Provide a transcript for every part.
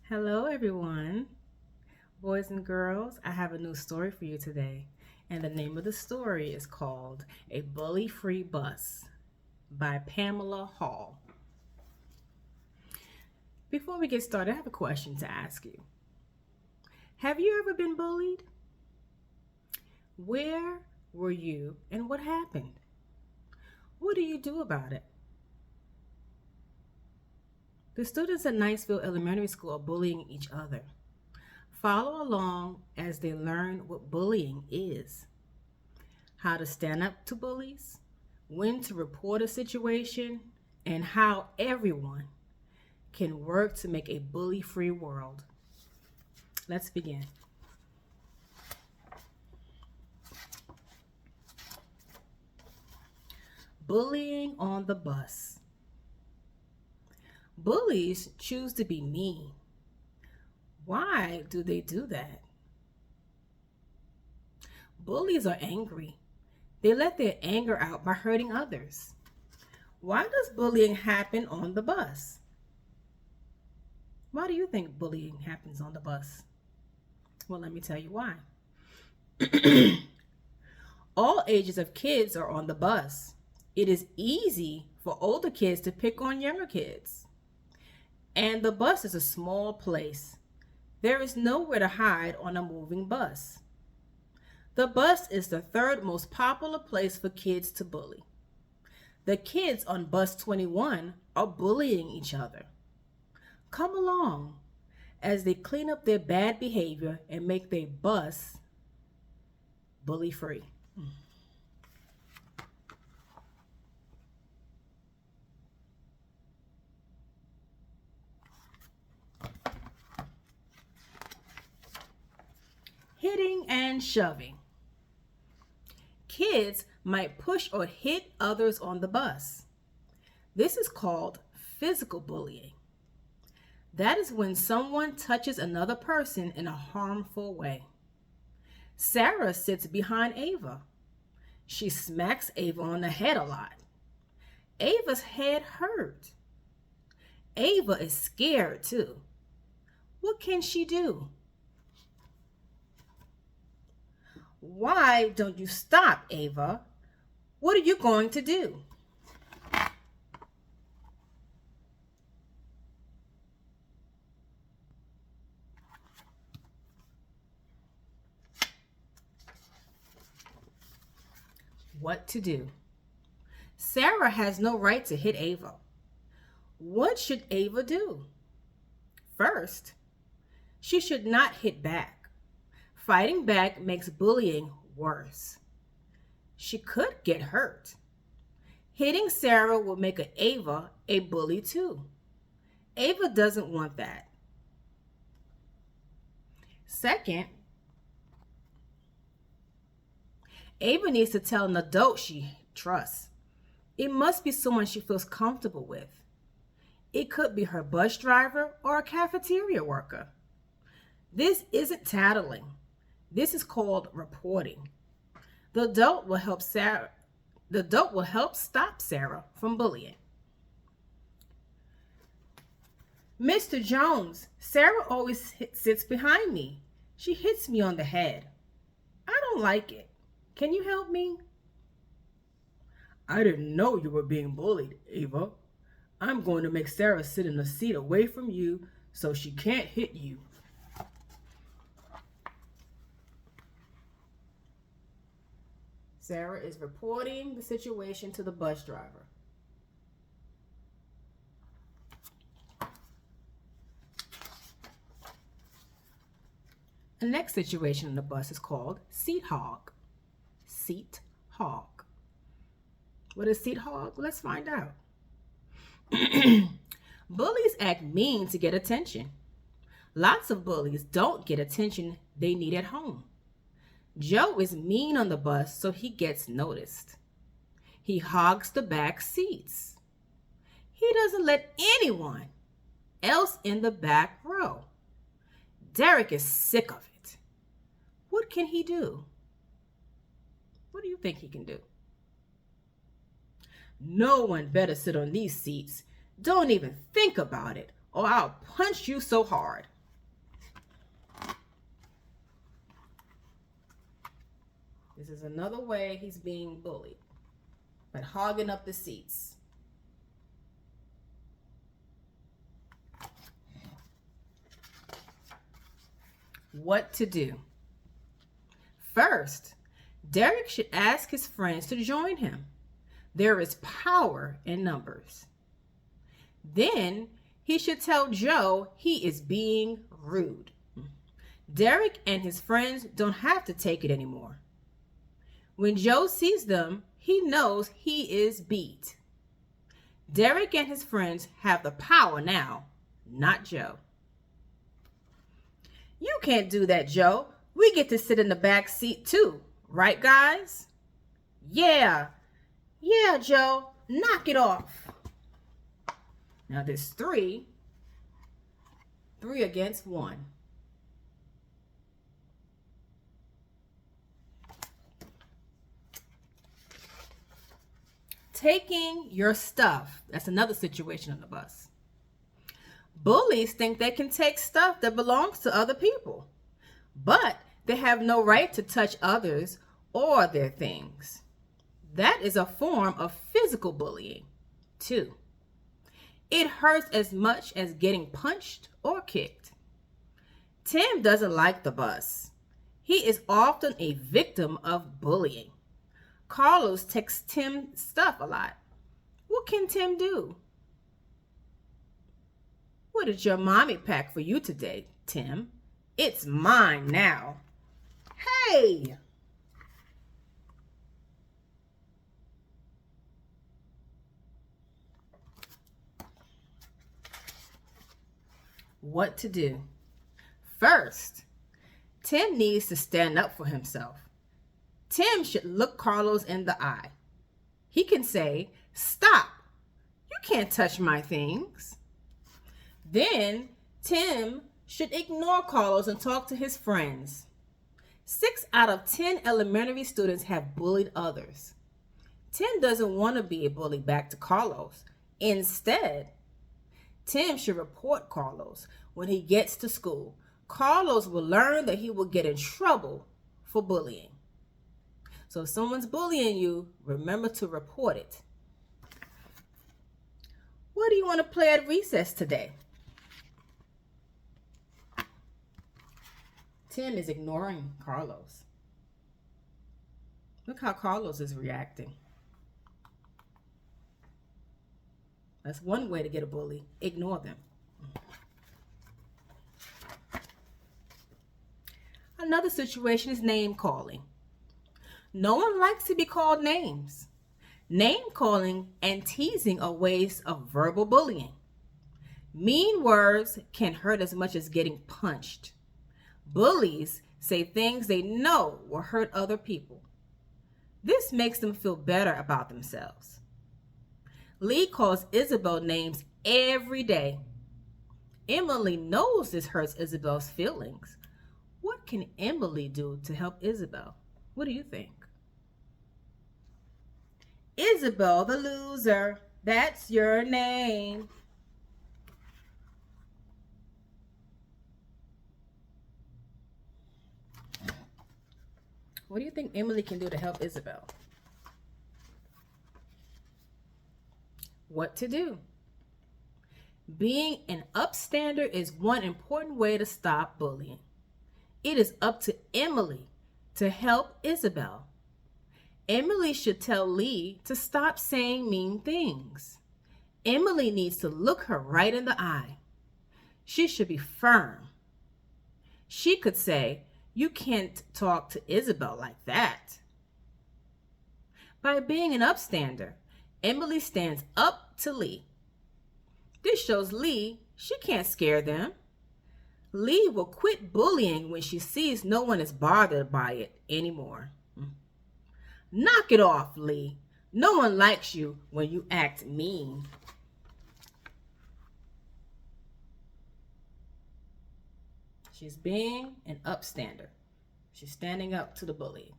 Hello, everyone. Boys and girls, I have a new story for you today. And the name of the story is called A Bully Free Bus by Pamela Hall. Before we get started, I have a question to ask you. Have you ever been bullied? Where were you and what happened? What do you do about it? The students at Niceville Elementary School are bullying each other. Follow along as they learn what bullying is, how to stand up to bullies, when to report a situation, and how everyone can work to make a bully-free world. Let's begin. Bullying on the bus. Bullies choose to be mean. Why do they do that? Bullies are angry. They let their anger out by hurting others. Why does bullying happen on the bus? Why do you think bullying happens on the bus? Well, let me tell you why. All ages of kids are on the bus. It is easy for older kids to pick on younger kids. And the bus is a small place. There is nowhere to hide on a moving bus. The bus is the third most popular place for kids to bully. The kids on bus 21 are bullying each other. Come along as they clean up their bad behavior and make their bus bully free. Hitting and shoving. Kids might push or hit others on the bus. This is called physical bullying. That is when someone touches another person in a harmful way. Sarah sits behind Ava. She smacks Ava on the head a lot. Ava's head hurt. Ava is scared too. What can she do? Why don't you stop, Ava? What are you going to do? What to do? Sarah has no right to hit Ava. What should Ava do? First, she should not hit back. Fighting back makes bullying worse. She could get hurt. Hitting Sarah will make Ava a bully too. Ava doesn't want that. Second, Ava needs to tell an adult she trusts. It must be someone she feels comfortable with. It could be her bus driver or a cafeteria worker. This isn't tattling. This is called reporting. The adult will help stop Sarah from bullying. Mr. Jones, Sarah always sits behind me. She hits me on the head. I don't like it. Can you help me? I didn't know you were being bullied, Ava. I'm going to make Sarah sit in a seat away from you so she can't hit you. Sarah is reporting the situation to the bus driver. The next situation on the bus is called seat hog. Seat hog. What is seat hog? Let's find out. Bullies act mean to get attention. Lots of bullies don't get attention they need at home. Joe is mean on the bus, so he gets noticed. He hogs the back seats. He doesn't let anyone else in the back row. Derek is sick of it. What can he do? What do you think he can do? No one better sit on these seats. Don't even think about it, or I'll punch you so hard. This is another way he's being bullied, but hogging up the seats. What to do? First, Derek should ask his friends to join him. There is power in numbers. Then he should tell Joe he is being rude. Derek and his friends don't have to take it anymore. When Joe sees them, he knows he is beat. Derek and his friends have the power now, not Joe. You can't do that, Joe. We get to sit in the back seat too, right, guys? Yeah, Joe, knock it off. Now there's three against one. Taking your stuff. That's another situation on the bus. Bullies think they can take stuff that belongs to other people, but they have no right to touch others or their things. That is a form of physical bullying, too. It hurts as much as getting punched or kicked. Tim doesn't like the bus. He is often a victim of bullying. Carlos takes Tim's stuff a lot. What can Tim do? What did your mommy pack for you today, Tim? It's mine now. Hey! What to do? First, Tim needs to stand up for himself. Tim should look Carlos in the eye. He can say, "Stop! You can't touch my things." Then Tim should ignore Carlos and talk to his friends. 6 out of 10 elementary students have bullied others. Tim doesn't want to be a bully back to Carlos. Instead, Tim should report Carlos when he gets to school. Carlos will learn that he will get in trouble for bullying. So if someone's bullying you, remember to report it. What do you want to play at recess today? Tim is ignoring Carlos. Look how Carlos is reacting. That's one way to get a bully. Ignore them. Another situation is name calling. No one likes to be called names. Name calling and teasing are ways of verbal bullying. Mean words can hurt as much as getting punched. Bullies say things they know will hurt other people. This makes them feel better about themselves. Lee calls Isabel names every day. Emily knows this hurts Isabel's feelings. What can Emily do to help Isabel? What do you think? Isabel the loser, that's your name. What do you think Emily can do to help Isabel? What to do? Being an upstander is one important way to stop bullying. It is up to Emily to help Isabel. Emily should tell Lee to stop saying mean things. Emily needs to look her right in the eye. She should be firm. She could say, "You can't talk to Isabel like that." By being an upstander, Emily stands up to Lee. This shows Lee she can't scare them. Lee will quit bullying when she sees no one is bothered by it anymore. Knock it off, Lee. No one likes you when you act mean. She's being an upstander. She's standing up to the bully.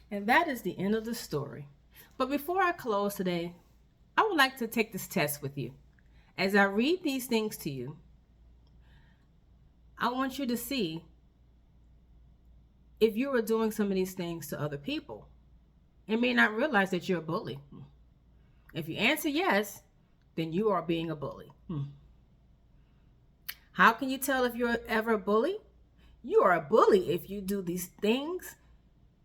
And that is the end of the story. But before I close today, I would like to take this test with you. As I read these things to you, I want you to see if you are doing some of these things to other people and may not realize that you're a bully. If you answer yes, then you are being a bully. How can you tell if you're ever a bully? You are a bully if you do these things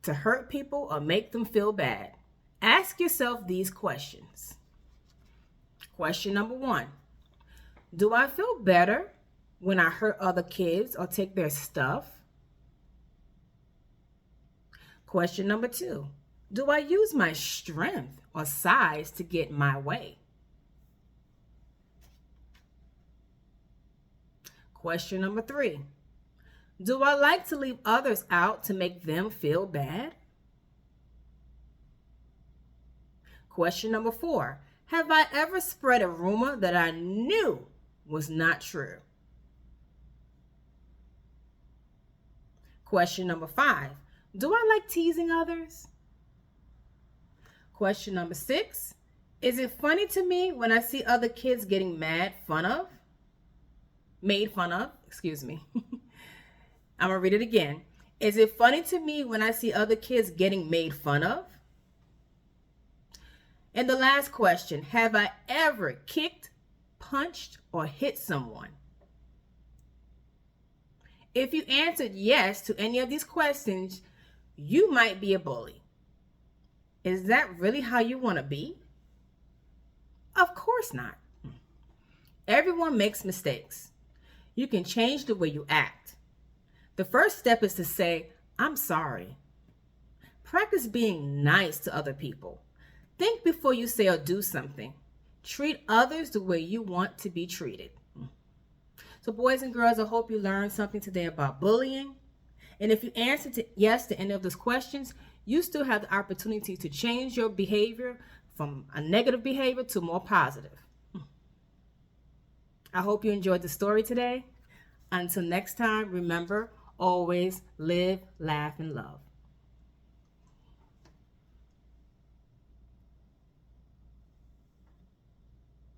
to hurt people or make them feel bad. Ask yourself these questions. Question number 1. Do I feel better when I hurt other kids or take their stuff? Question number 2. Do I use my strength or size to get my way? Question number 3. Do I like to leave others out to make them feel bad? Question number 4. Have I ever spread a rumor that I knew was not true? Question number 5. Do I like teasing others? Question number 6. Is it funny to me when I see other kids getting made fun of? I'm going to read it again. Is it funny to me when I see other kids getting made fun of? And the last question, have I ever kicked, punched, or hit someone? If you answered yes to any of these questions, you might be a bully. Is that really how you want to be? Of course not. Everyone makes mistakes. You can change the way you act. The first step is to say, I'm sorry. Practice being nice to other people. Think before you say or do something. Treat others the way you want to be treated. So boys and girls, I hope you learned something today about bullying. And if you answered yes to any of those questions, you still have the opportunity to change your behavior from a negative behavior to more positive. I hope you enjoyed the story today. Until next time, remember, always live, laugh, and love.